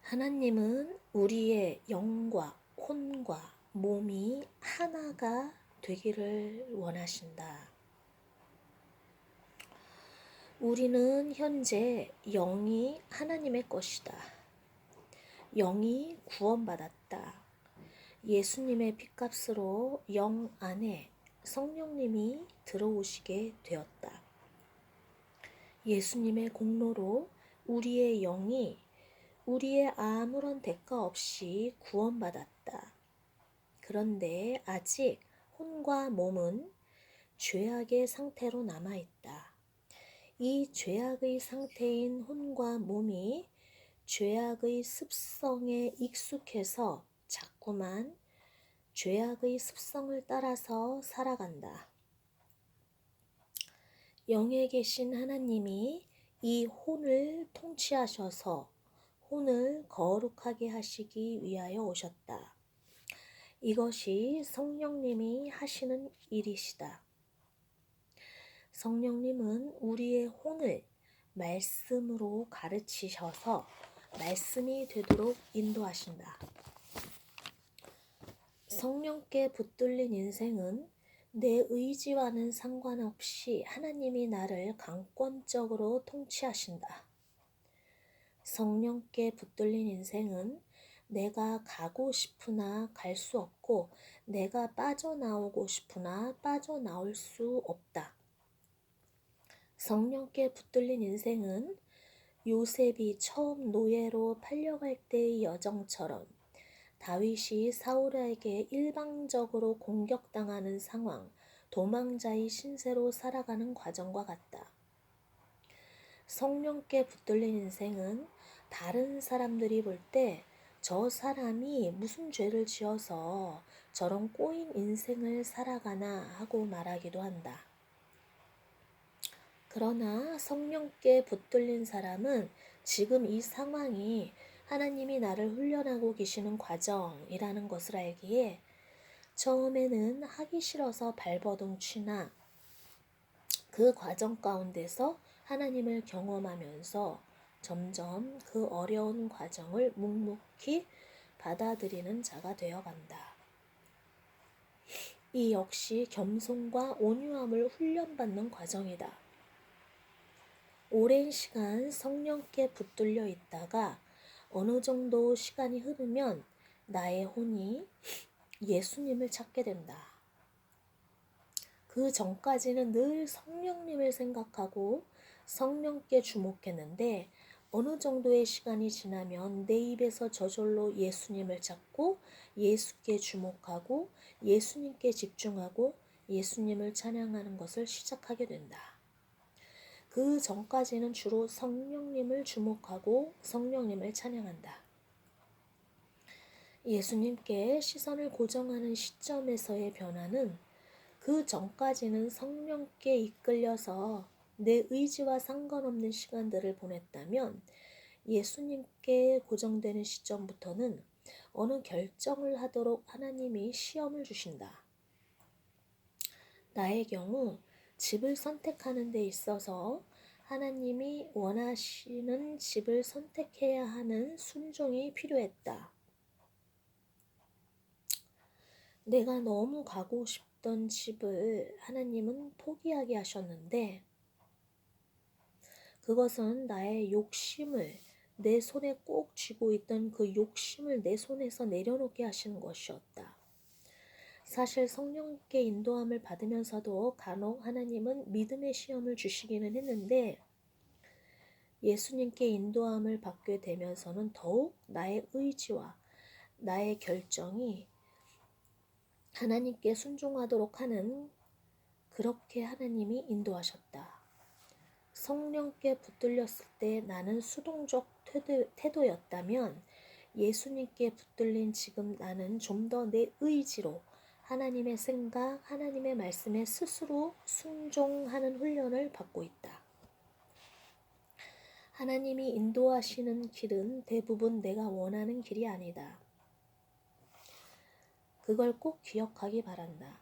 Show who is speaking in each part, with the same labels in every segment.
Speaker 1: 하나님은 우리의 영과 혼과 몸이 하나가 되기를 원하신다. 우리는 현재 영이 하나님의 것이다. 영이 구원받았다. 예수님의 핏값으로 영 안에 성령님이 들어오시게 되었다. 예수님의 공로로 우리의 영이 우리의 아무런 대가 없이 구원받았다. 그런데 아직 혼과 몸은 죄악의 상태로 남아있다. 이 죄악의 상태인 혼과 몸이 죄악의 습성에 익숙해서 자꾸만 죄악의 습성을 따라서 살아간다. 영에 계신 하나님이 이 혼을 통치하셔서 혼을 거룩하게 하시기 위하여 오셨다. 이것이 성령님이 하시는 일이시다. 성령님은 우리의 혼을 말씀으로 가르치셔서 말씀이 되도록 인도하신다. 성령께 붙들린 인생은 내 의지와는 상관없이 하나님이 나를 강권적으로 통치하신다. 성령께 붙들린 인생은 내가 가고 싶으나 갈 수 없고 내가 빠져나오고 싶으나 빠져나올 수 없다. 성령께 붙들린 인생은 요셉이 처음 노예로 팔려갈 때의 여정처럼 다윗이 사울에게 일방적으로 공격당하는 상황, 도망자의 신세로 살아가는 과정과 같다. 성령께 붙들린 인생은 다른 사람들이 볼 때 저 사람이 무슨 죄를 지어서 저런 꼬인 인생을 살아가나 하고 말하기도 한다. 그러나 성령께 붙들린 사람은 지금 이 상황이 하나님이 나를 훈련하고 계시는 과정이라는 것을 알기에 처음에는 하기 싫어서 발버둥 치나 그 과정 가운데서 하나님을 경험하면서 점점 그 어려운 과정을 묵묵히 받아들이는 자가 되어간다. 이 역시 겸손과 온유함을 훈련받는 과정이다. 오랜 시간 성령께 붙들려 있다가 어느 정도 시간이 흐르면 나의 혼이 예수님을 찾게 된다. 그 전까지는 늘 성령님을 생각하고 성령께 주목했는데 어느 정도의 시간이 지나면 내 입에서 저절로 예수님을 찾고 예수께 주목하고 예수님께 집중하고 예수님을 찬양하는 것을 시작하게 된다. 그 전까지는 주로 성령님을 주목하고 성령님을 찬양한다. 예수님께 시선을 고정하는 시점에서의 변화는 그 전까지는 성령께 이끌려서 내 의지와 상관없는 시간들을 보냈다면 예수님께 고정되는 시점부터는 어느 결정을 하도록 하나님이 시험을 주신다. 나의 경우 집을 선택하는 데 있어서 하나님이 원하시는 집을 선택해야 하는 순종이 필요했다. 내가 너무 가고 싶던 집을 하나님은 포기하게 하셨는데 그것은 나의 욕심을 내 손에 꼭 쥐고 있던 그 욕심을 내 손에서 내려놓게 하시는 것이었다. 사실 성령께 인도함을 받으면서도 간혹 하나님은 믿음의 시험을 주시기는 했는데 예수님께 인도함을 받게 되면서는 더욱 나의 의지와 나의 결정이 하나님께 순종하도록 하는 그렇게 하나님이 인도하셨다. 성령께 붙들렸을 때 나는 수동적 태도였다면 예수님께 붙들린 지금 나는 좀 더 내 의지로 하나님의 생각, 하나님의 말씀에 스스로 순종하는 훈련을 받고 있다. 하나님이 인도하시는 길은 대부분 내가 원하는 길이 아니다. 그걸 꼭 기억하기 바란다.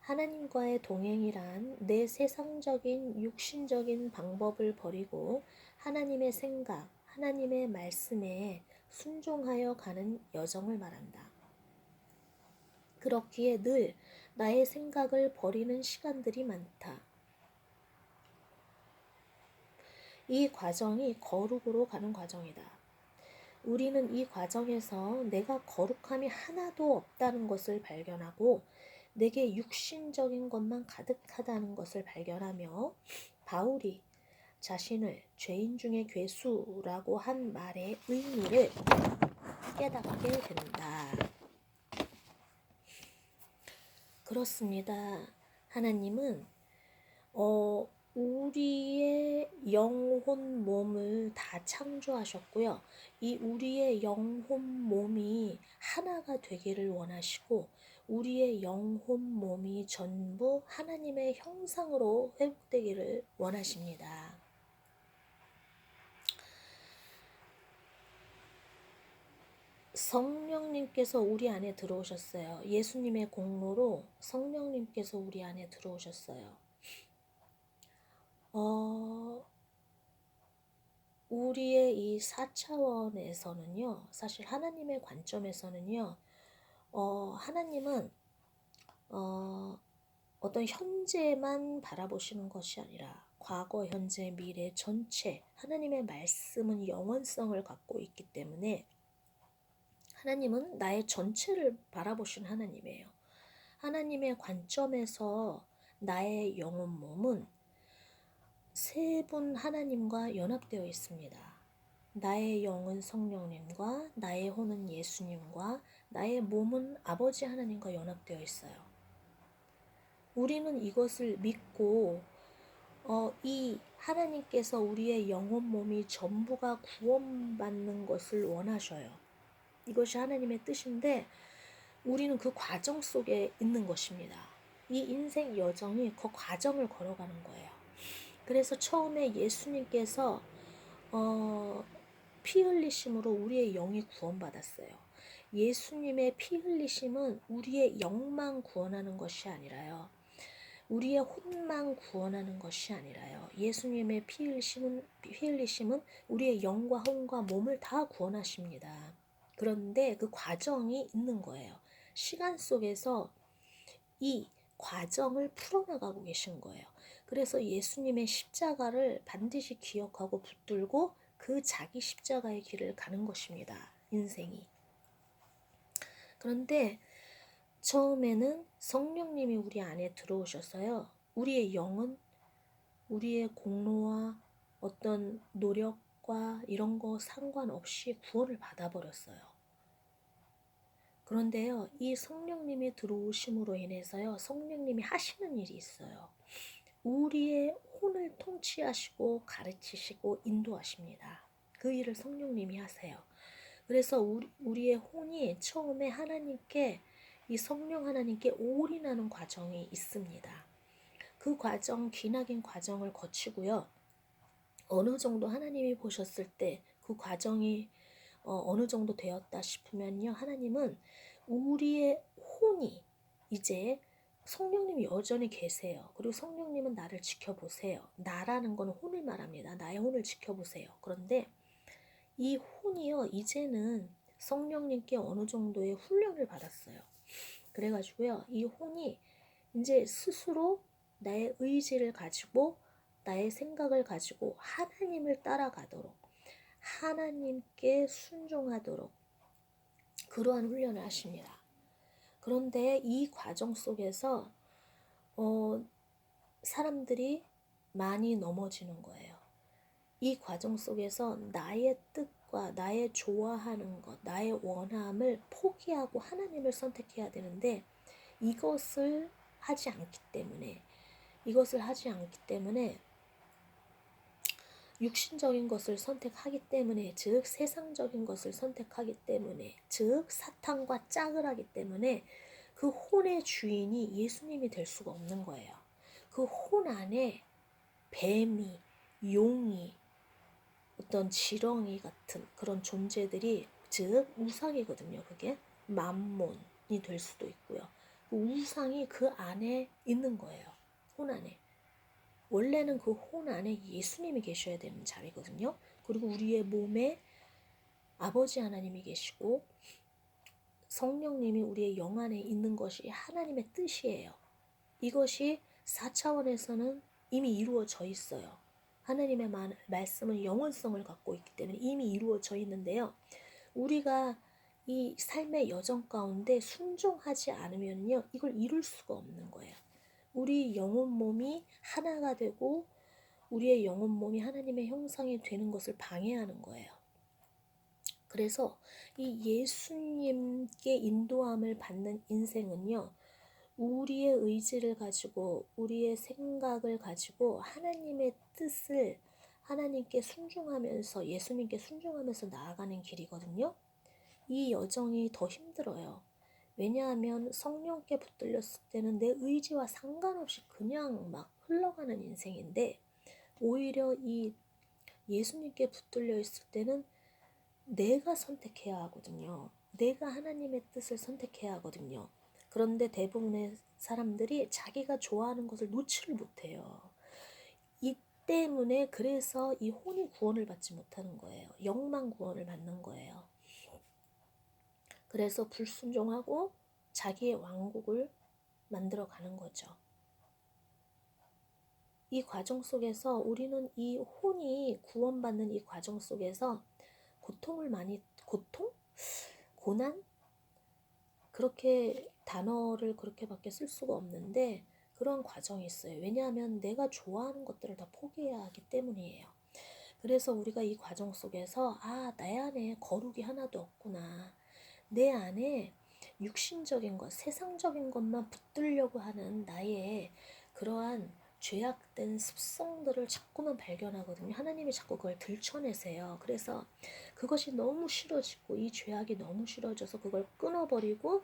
Speaker 1: 하나님과의 동행이란 내 세상적인 육신적인 방법을 버리고 하나님의 생각, 하나님의 말씀에 순종하여 가는 여정을 말한다. 그렇기에 늘 나의 생각을 버리는 시간들이 많다. 이 과정이 거룩으로 가는 과정이다. 우리는 이 과정에서 내가 거룩함이 하나도 없다는 것을 발견하고 내게 육신적인 것만 가득하다는 것을 발견하며 바울이 자신을 죄인 중에 괴수라고 한 말의 의미를 깨닫게 된다. 그렇습니다. 하나님은 우리의 영혼 몸을 다 창조하셨고요. 이 우리의 영혼 몸이 하나가 되기를 원하시고 우리의 영혼 몸이 전부 하나님의 형상으로 회복되기를 원하십니다. 성령님께서 우리 안에 들어오셨어요. 예수님의 공로로 성령님께서 우리 안에 들어오셨어요. 우리의 이 4차원에서는요, 사실 하나님의 관점에서는요, 하나님은 어떤 현재만 바라보시는 것이 아니라 과거, 현재, 미래 전체 하나님의 말씀은 영원성을 갖고 있기 때문에 하나님은 나의 전체를 바라보시는 하나님이에요. 하나님의 관점에서 나의 영혼 몸은 세 분 하나님과 연합되어 있습니다. 나의 영은 성령님과 나의 혼은 예수님과 나의 몸은 아버지 하나님과 연합되어 있어요. 우리는 이것을 믿고 이 하나님께서 우리의 영혼 몸이 전부가 구원받는 것을 원하셔요. 이것이 하나님의 뜻인데 우리는 그 과정 속에 있는 것입니다. 이 인생 여정이 그 과정을 걸어가는 거예요. 그래서 처음에 예수님께서 피 흘리심으로 우리의 영이 구원받았어요. 예수님의 피 흘리심은 우리의 영만 구원하는 것이 아니라요. 우리의 혼만 구원하는 것이 아니라요. 예수님의 피 흘리심은 우리의 영과 혼과 몸을 다 구원하십니다. 그런데 그 과정이 있는 거예요. 시간 속에서 이 과정을 풀어나가고 계신 거예요. 그래서 예수님의 십자가를 반드시 기억하고 붙들고 그 자기 십자가의 길을 가는 것입니다. 인생이. 그런데 처음에는 성령님이 우리 안에 들어오셔서요. 우리의 영은 우리의 공로와 어떤 노력과 이런 거 상관없이 구원을 받아버렸어요. 그런데요, 이 성령님이 들어오심으로 인해서요, 성령님이 하시는 일이 있어요. 우리의 혼을 통치하시고 가르치시고 인도하십니다. 그 일을 성령님이 하세요. 그래서 우리의 혼이 처음에 하나님께 이 성령 하나님께 올인하는 과정이 있습니다. 그 과정, 기나긴 과정을 거치고요. 어느 정도 하나님이 보셨을 때 그 과정이 어느 정도 되었다 싶으면요. 하나님은 우리의 혼이 이제 성령님이 여전히 계세요. 그리고 성령님은 나를 지켜보세요. 나라는 건 혼을 말합니다. 나의 혼을 지켜보세요. 그런데 이 혼이요. 이제는 성령님께 어느 정도의 훈련을 받았어요. 그래가지고요. 이 혼이 이제 스스로 나의 의지를 가지고 나의 생각을 가지고 하나님을 따라가도록 하나님께 순종하도록 그러한 훈련을 하십니다. 그런데 이 과정 속에서 사람들이 많이 넘어지는 거예요. 이 과정 속에서 나의 뜻과 나의 좋아하는 것, 나의 원함을 포기하고 하나님을 선택해야 되는데 이것을 하지 않기 때문에 육신적인 것을 선택하기 때문에, 즉 세상적인 것을 선택하기 때문에, 즉 사탄과 짝을 하기 때문에 그 혼의 주인이 예수님이 될 수가 없는 거예요. 그 혼 안에 뱀이, 용이, 어떤 지렁이 같은 그런 존재들이, 즉 우상이거든요. 그게 맘몬이 될 수도 있고요. 그 우상이 그 안에 있는 거예요. 혼 안에. 원래는 그 혼 안에 예수님이 계셔야 되는 자리거든요. 그리고 우리의 몸에 아버지 하나님이 계시고 성령님이 우리의 영 안에 있는 것이 하나님의 뜻이에요. 이것이 4차원에서는 이미 이루어져 있어요. 하나님의 말씀은 영원성을 갖고 있기 때문에 이미 이루어져 있는데요. 우리가 이 삶의 여정 가운데 순종하지 않으면요, 이걸 이룰 수가 없는 거예요. 우리 영혼 몸이 하나가 되고 우리의 영혼 몸이 하나님의 형상이 되는 것을 방해하는 거예요. 그래서 이 예수님께 인도함을 받는 인생은요, 우리의 의지를 가지고 우리의 생각을 가지고 하나님의 뜻을 하나님께 순종하면서 예수님께 순종하면서 나아가는 길이거든요. 이 여정이 더 힘들어요. 왜냐하면 성령께 붙들렸을 때는 내 의지와 상관없이 그냥 막 흘러가는 인생인데, 오히려 이 예수님께 붙들려 있을 때는 내가 선택해야 하거든요. 내가 하나님의 뜻을 선택해야 하거든요. 그런데 대부분의 사람들이 자기가 좋아하는 것을 놓지를 못해요. 이 때문에 그래서 이 혼이 구원을 받지 못하는 거예요. 영만 구원을 받는 거예요. 그래서 불순종하고 자기의 왕국을 만들어가는 거죠. 이 과정 속에서 우리는 이 혼이 구원받는 이 과정 속에서 고난? 그렇게 단어를 그렇게밖에 쓸 수가 없는데 그런 과정이 있어요. 왜냐하면 내가 좋아하는 것들을 다 포기해야 하기 때문이에요. 그래서 우리가 이 과정 속에서 내 안에 거룩이 하나도 없구나. 내 안에 육신적인 것, 세상적인 것만 붙들려고 하는 나의 그러한 죄악된 습성들을 자꾸만 발견하거든요. 하나님이 자꾸 그걸 들춰내세요. 그래서 그것이 너무 싫어지고 이 죄악이 너무 싫어져서 그걸 끊어버리고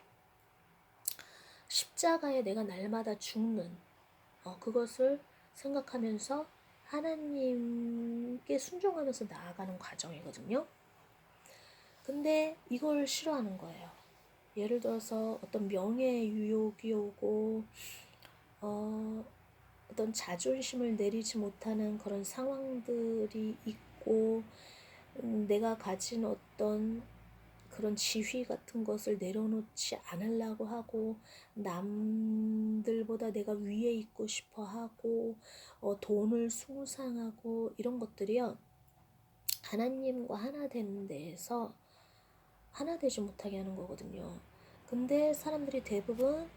Speaker 1: 십자가에 내가 날마다 죽는 그것을 생각하면서 하나님께 순종하면서 나아가는 과정이거든요. 근데 이걸 싫어하는 거예요. 예를 들어서 어떤 명예의 유혹이 오고 어떤 자존심을 내리지 못하는 그런 상황들이 있고 내가 가진 어떤 그런 지위 같은 것을 내려놓지 않으려고 하고 남들보다 내가 위에 있고 싶어 하고 돈을 숭상하고 이런 것들이요, 하나님과 하나 되는 데에서 하나 되지 못하게 하는 거거든요. 근데 사람들이 대부분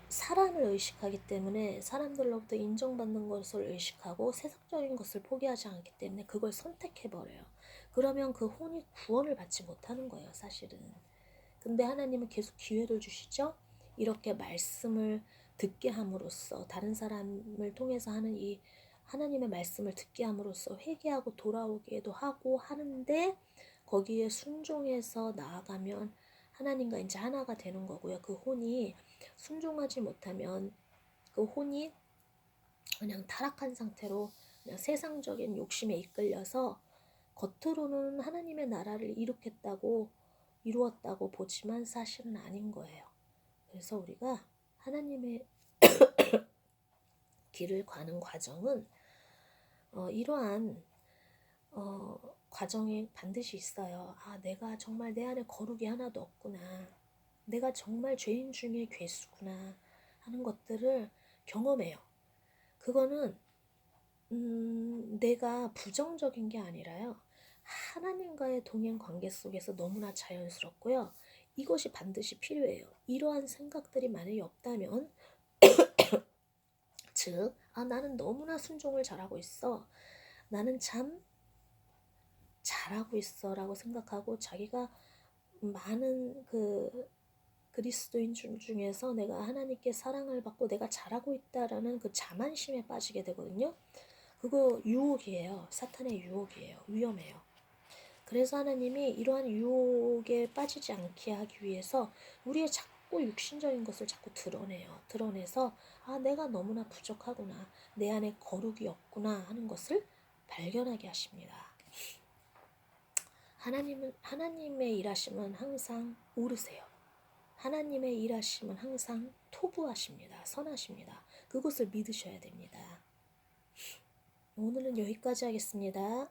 Speaker 1: 사람을 의식하기 때문에 사람들로부터 인정받는 것을 의식하고 세상적인 것을 포기하지 않기 때문에 그걸 선택해버려요. 그러면 그 혼이 구원을 받지 못하는 거예요, 사실은. 근데 하나님은 계속 기회를 주시죠. 이렇게 말씀을 듣게 함으로써 다른 사람을 통해서 하는 이 하나님의 말씀을 듣게 함으로써 회개하고 돌아오기도 하고 하는데, 거기에 순종해서 나아가면 하나님과 이제 하나가 되는 거고요. 그 혼이 순종하지 못하면 그 혼이 그냥 타락한 상태로 그냥 세상적인 욕심에 이끌려서 겉으로는 하나님의 나라를 이루었다고 보지만 사실은 아닌 거예요. 그래서 우리가 하나님의 길을 가는 과정은 이러한 과정이 반드시 있어요. 내가 정말 내 안에 거룩이 하나도 없구나. 내가 정말 죄인 중에 괴수구나 하는 것들을 경험해요. 그거는 내가 부정적인 게 아니라요, 하나님과의 동행 관계 속에서 너무나 자연스럽고요. 이것이 반드시 필요해요. 이러한 생각들이 만약에 없다면 즉 나는 너무나 순종을 잘하고 있어, 나는 참 잘하고 있어 라고 생각하고 자기가 많은 그리스도인 중에서 내가 하나님께 사랑을 받고 내가 잘하고 있다라는 그 자만심에 빠지게 되거든요. 그거 유혹이에요. 사탄의 유혹이에요. 위험해요. 그래서 하나님이 이러한 유혹에 빠지지 않게 하기 위해서 우리의 자꾸 육신적인 것을 자꾸 드러내요. 드러내서 내가 너무나 부족하구나, 내 안에 거룩이 없구나 하는 것을 발견하게 하십니다. 하나님의 일하심은 항상 오르세요. 하나님의 일하심은 항상 토부하십니다. 선하십니다. 그것을 믿으셔야 됩니다. 오늘은 여기까지 하겠습니다.